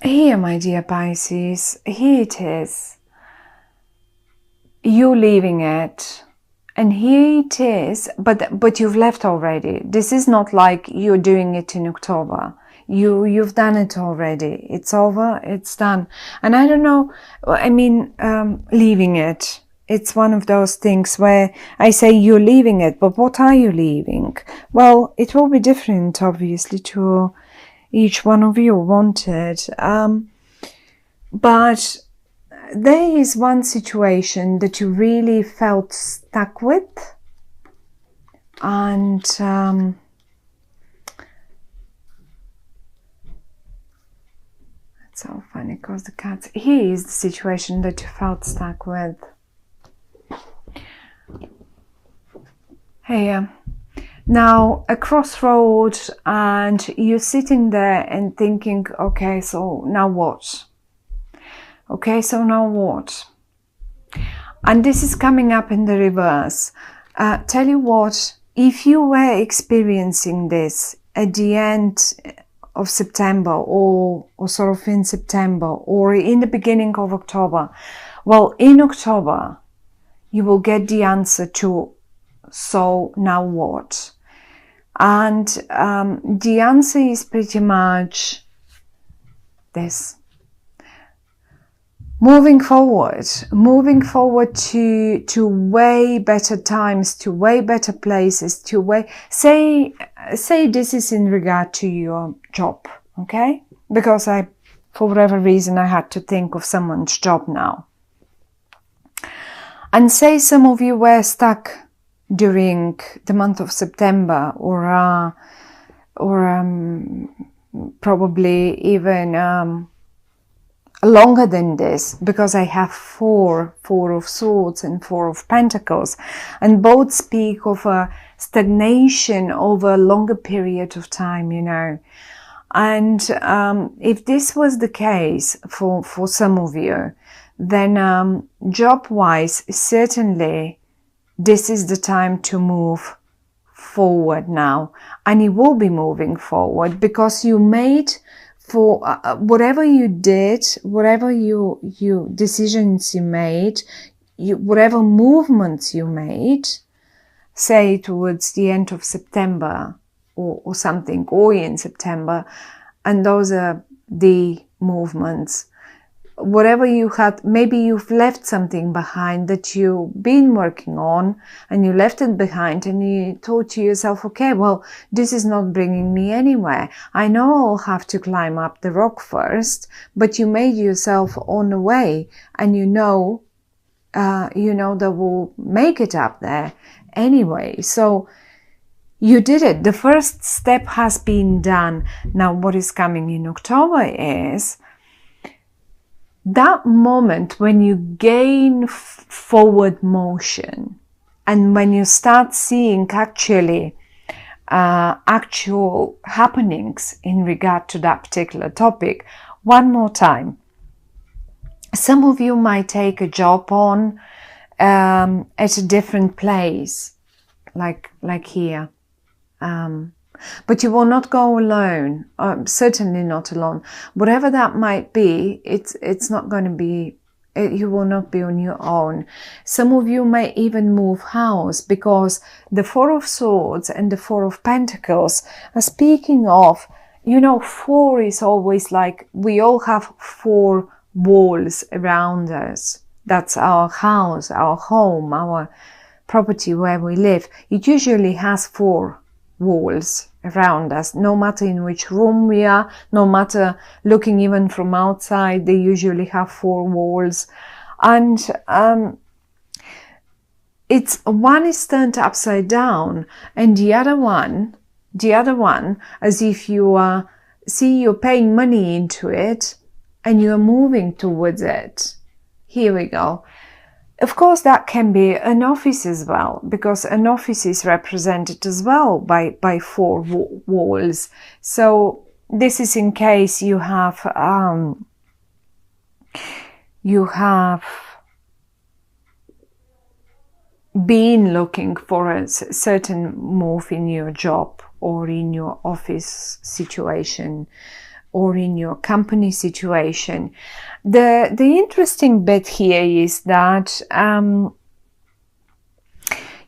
Here, my dear Pisces, here it is. You leaving it. And here it is, but you've left already. This is not like you're doing it in October. You've done it already. It's over, it's done. And I don't know, I mean, leaving it. It's one of those things where I say you're leaving it, but what are you leaving? Well, it will be different, obviously, to each one of you wanted. But there is one situation that you really felt stuck with, and it's so funny because the cats. Here is the situation that you felt stuck with. Here, now a crossroad, and you're sitting there and thinking, okay, so now what? Okay, so now what? And this is coming up in the reverse. Tell you what, if you were experiencing this at the end of September or sort of in September or in the beginning of October, well, in October, you will get the answer to, so now what? And the answer is pretty much this. Moving forward to way better times, to way better places, to way, say this is in regard to your job, okay? Because for whatever reason, I had to think of someone's job now. And say some of you were stuck during the month of September or probably even longer than this, because I have four of swords and 4 of pentacles, and both speak of a stagnation over a longer period of time, you know. And if this was the case for some of you, then job-wise, certainly this is the time to move forward now, and you will be moving forward because you made for whatever you did, whatever you decisions you made, whatever movements you made, say towards the end of September or something, or in September, and those are the movements. Whatever you had, maybe you've left something behind that you've been working on, and you left it behind and you thought to yourself, okay, well, this is not bringing me anywhere. I know I'll have to climb up the rock first, but you made yourself on the way, and you know that will make it up there anyway. So you did it. The first step has been done. Now what is coming in October is that moment when you gain forward motion, and when you start seeing actual happenings in regard to that particular topic. One more time. Some of you might take a job on at a different place, like here. But you will not go alone, certainly not alone. Whatever that might be, it's not going to be, you will not be on your own. Some of you may even move house, because the 4 of Swords and the 4 of Pentacles are speaking of, 4 is always like, we all have 4 walls around us. That's our house, our home, our property where we live. It usually has 4 walls around us, no matter in which room we are, no matter looking even from outside, they usually have 4 walls. And it's one is turned upside down, and the other one, as if you are, you're paying money into it and you're moving towards it. Here we go. Of course, that can be an office as well, because an office is represented as well by 4 walls. So this is in case you have been looking for a certain move in your job or in your office situation, or in your company situation. The interesting bit here is that,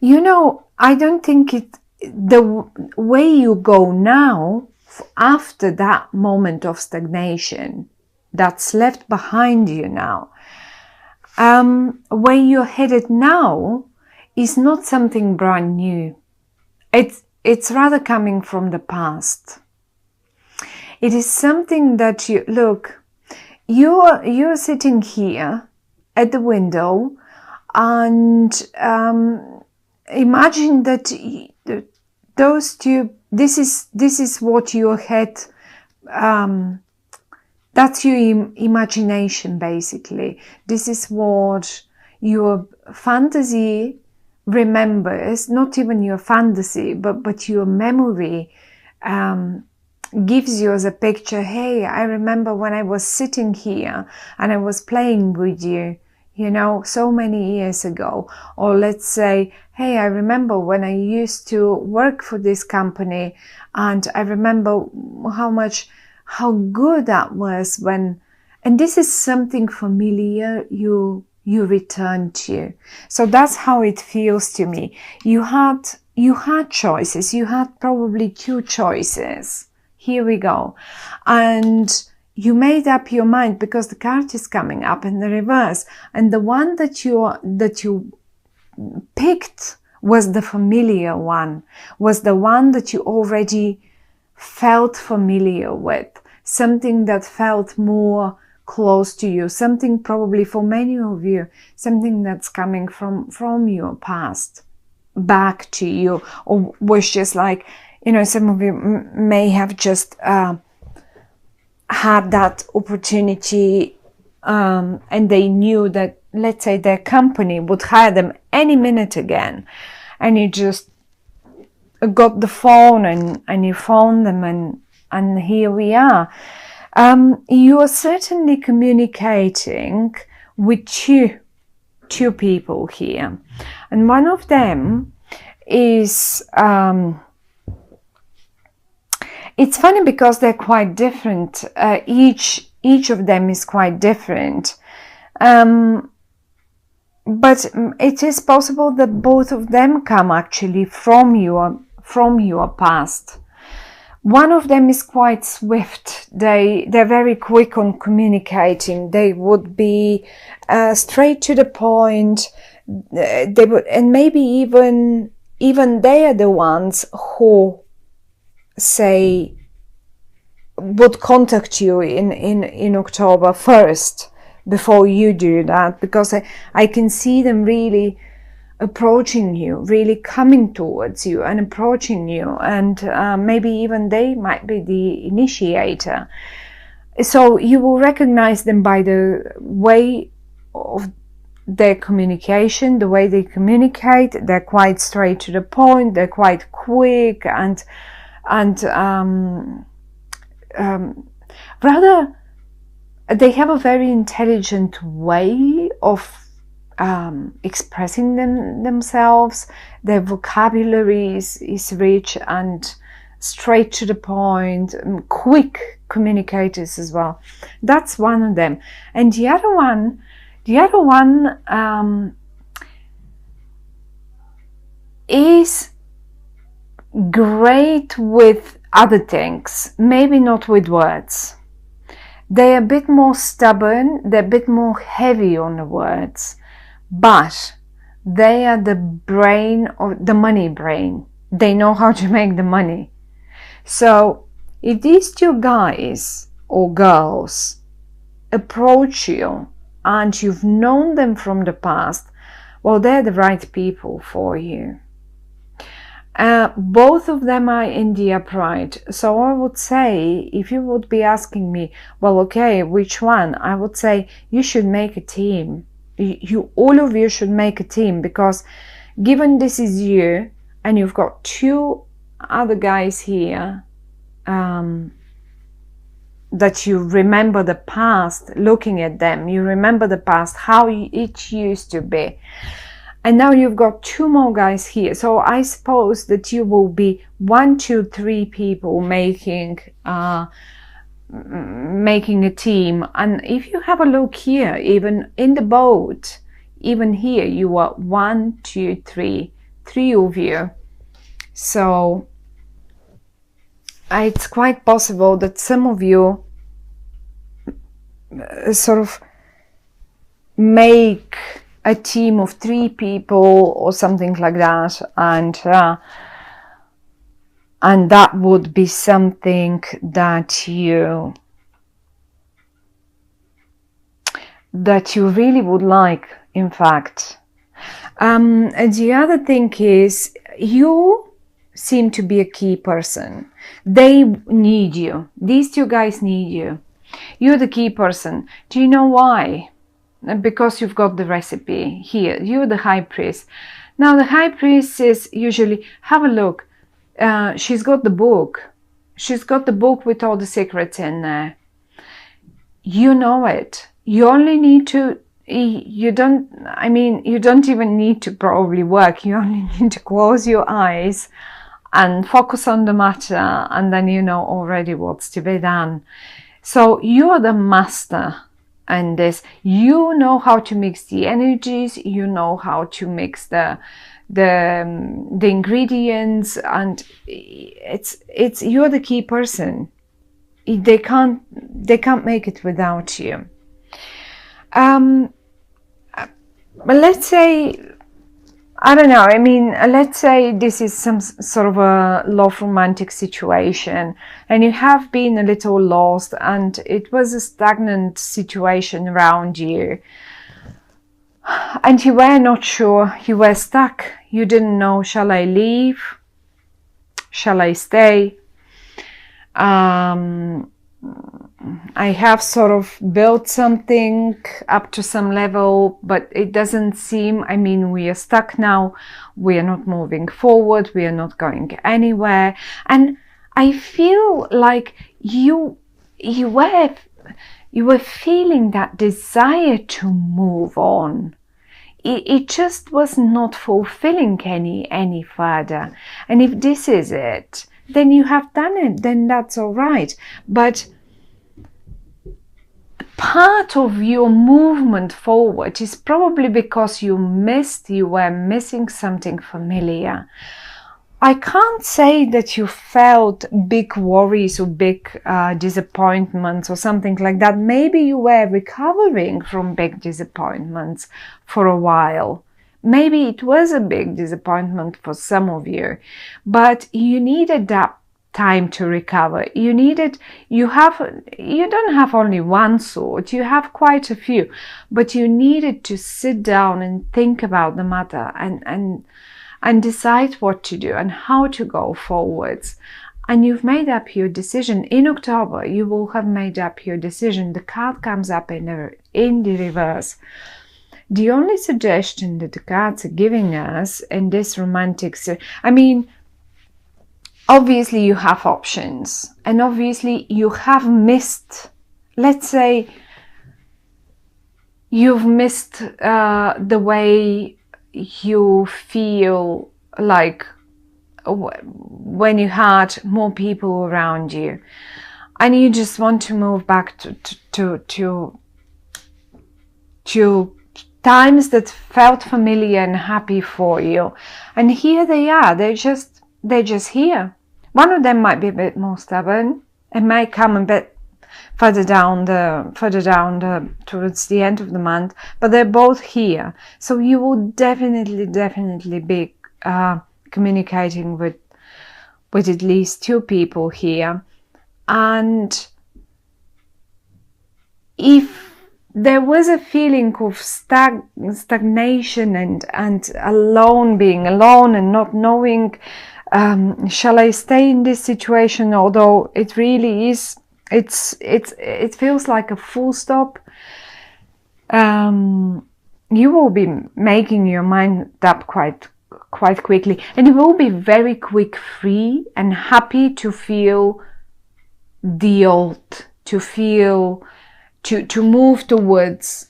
you know, I don't think the way you go now, after that moment of stagnation that's left behind you now, where you're headed now is not something brand new. It's rather coming from the past. It is something that you're sitting here at the window, and imagine that those two, this is what your head, that's your imagination basically. This is what your fantasy remembers, not even your fantasy, but your memory gives you as a picture. Hey, I remember when I was sitting here and I was playing with you, you know, so many years ago. Or let's say, hey, I remember when I used to work for this company, and I remember how good that was when, and this is something familiar you return to. So that's how it feels to me. You had choices. You had probably two choices. Here we go. And you made up your mind, because the card is coming up in the reverse. And the one that you picked was the familiar one, was the one that you already felt familiar with, something that felt more close to you, something probably for many of you, something that's coming from your past back to you, or was just like, you know, some of you may have just had that opportunity, and they knew that, let's say, their company would hire them any minute again, and you just got the phone and you phoned them, and here we are. You are certainly communicating with two people here, and one of them is, it's funny because they're quite different. Each of them is quite different, but it is possible that both of them come actually from your past. One of them is quite swift. They're very quick on communicating. They would be straight to the point. They would, and maybe even they are the ones who, say, would contact you in October first, before you do that, because I can see them really approaching you, really coming towards you and approaching you, and maybe even they might be the initiator. So you will recognize them by the way of their communication, the way they communicate. They're quite straight to the point, they're quite quick, and rather, they have a very intelligent way of expressing themselves. Their vocabulary is rich and straight to the point, quick communicators as well. That's one of them. And the other one is great with other things, maybe not with words. They're a bit more stubborn, they're a bit more heavy on the words, but they are the brain, or the money brain. They know how to make the money. So if these two guys or girls approach you and you've known them from the past, well, they're the right people for you. Both of them are in the upright. So I would say, if you would be asking me, well, okay, which one? I would say you should make a team. All of you should make a team, because given this is you and you've got two other guys here, that you remember the past, looking at them, you remember the past, how it used to be. And now you've got two more guys here. So I suppose that you will be 1, 2, 3 people making making a team. And if you have a look here, even in the boat, even here, you are 1, 2, 3, 3 of you. So it's quite possible that some of you sort of make a team of 3 people or something like that, and that would be something that you really would like, in fact. And the other thing is, you seem to be a key person. They need you. These 2 guys need you. You're the key person. Do you know why? Because you've got the recipe here. You're the high priest. Now the high priestess usually, have a look. She's got the book. She's got the book with all the secrets in there. You know it. You only need to, you don't even need to probably work. You only need to close your eyes and focus on the matter, and then you know already what's to be done. So you're the master in this. You know how to mix the energies. You know how to mix the ingredients, and it's you're the key person. They can't make it without you. But let's say, I don't know, I mean, let's say this is some sort of a love romantic situation, and you have been a little lost, and it was a stagnant situation around you, and you were not sure, you were stuck, you didn't know, shall I leave, shall I stay? I have sort of built something up to some level, but it doesn't seem, I mean, we are stuck now, we are not moving forward, we are not going anywhere. And I feel like you were feeling that desire to move on. It just was not fulfilling any further. And if this is it, then you have done it, then that's all right. But part of your movement forward is probably because you were missing something familiar. I can't say that you felt big worries or big disappointments or something like that. Maybe you were recovering from big disappointments for a while. Maybe it was a big disappointment for some of you, but you needed that time to recover. You don't have only one sword, you have quite a few, but you needed to sit down and think about the matter and decide what to do and how to go forwards. And you've made up your decision. In October, you will have made up your decision. The card comes up in the reverse. The only suggestion that the cards are giving us in this romantic, I mean, obviously you have options, and obviously you have missed, let's say, you've missed the way you feel like when you had more people around you, and you just want to move back to times that felt familiar and happy for you. And here they are. They're just here. One of them might be a bit more stubborn. It may come a bit further down towards the end of the month, but they're both here. So you will definitely be communicating with at least 2 people here. And if there was a feeling of stagnation and being alone and not knowing, shall I stay in this situation? Although it really is, it feels like a full stop. You will be making your mind up quite quickly, and you will be very free and happy to feel the old, to to move towards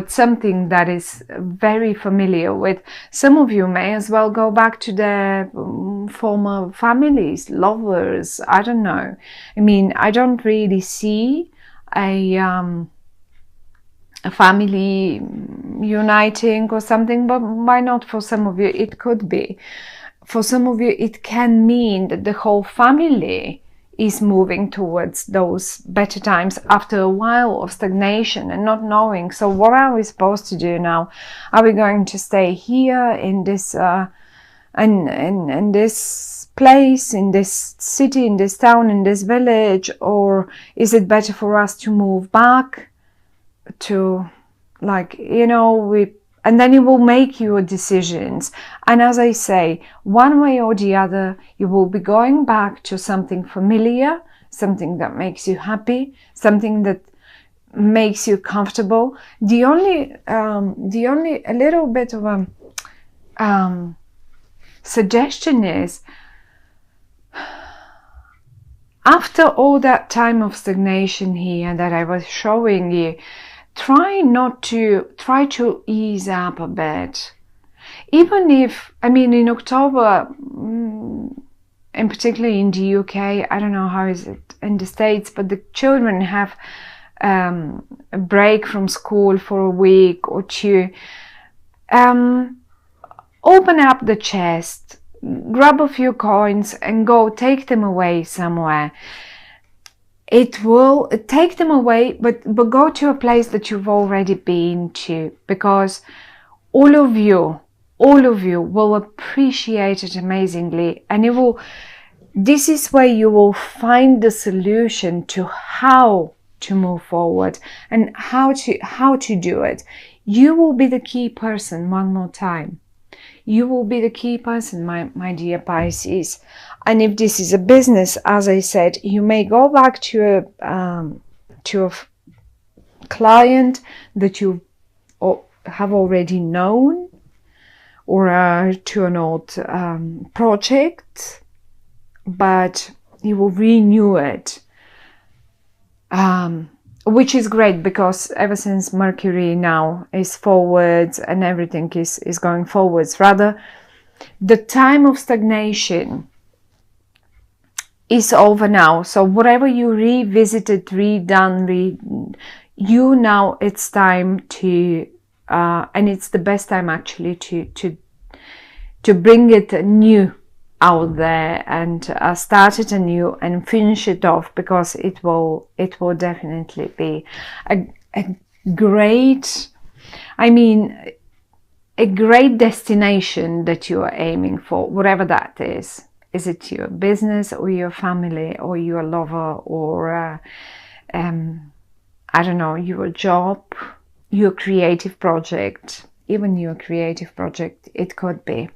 something that is very familiar with. Some of you may as well go back to their former families, lovers, I don't know. I mean, I don't really see a family uniting or something, but why not? For some of you it could be. For some of you it can mean that the whole family is moving towards those better times after a while of stagnation and not knowing. So what are we supposed to do now? Are we going to stay here in this in this place, in this city, in this town, in this village, or is it better for us to move back to, like, you know, and then you will make your decisions. And as I say, one way or the other, you will be going back to something familiar, something that makes you happy, something that makes you comfortable. The only a little bit of a suggestion is, after all that time of stagnation here that I was showing you, try to ease up a bit. Even if, I mean, in October, and particularly in the UK, I don't know how is it in the States, but the children have a break from school for a week or two. Open up the chest, grab a few coins and go take them away somewhere. It will take them away, but go to a place that you've already been to, because all of you will appreciate it amazingly, and this is where you will find the solution to how to move forward and how to do it. You will be the key person. One more time, you will be the key person, my dear Pisces. And if this is a business, as I said, you may go back to a client that you have already known, or to an old project, but you will renew it, which is great, because ever since Mercury now is forwards and everything is going forwards, rather, the time of stagnation is over now. So whatever you revisited, redone, you now, it's time to, and it's the best time actually to bring it new out there and start it anew and finish it off, because it will definitely be a great, I mean, a great destination that you are aiming for, whatever that is. Is it your business or your family or your lover, or I don't know, your job, your creative project, even your creative project, it could be.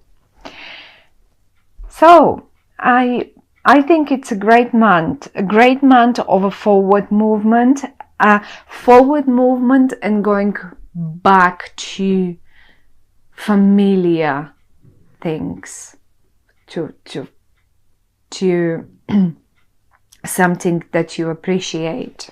So I think it's a great month of a forward movement and going back to familiar things, to something that you appreciate.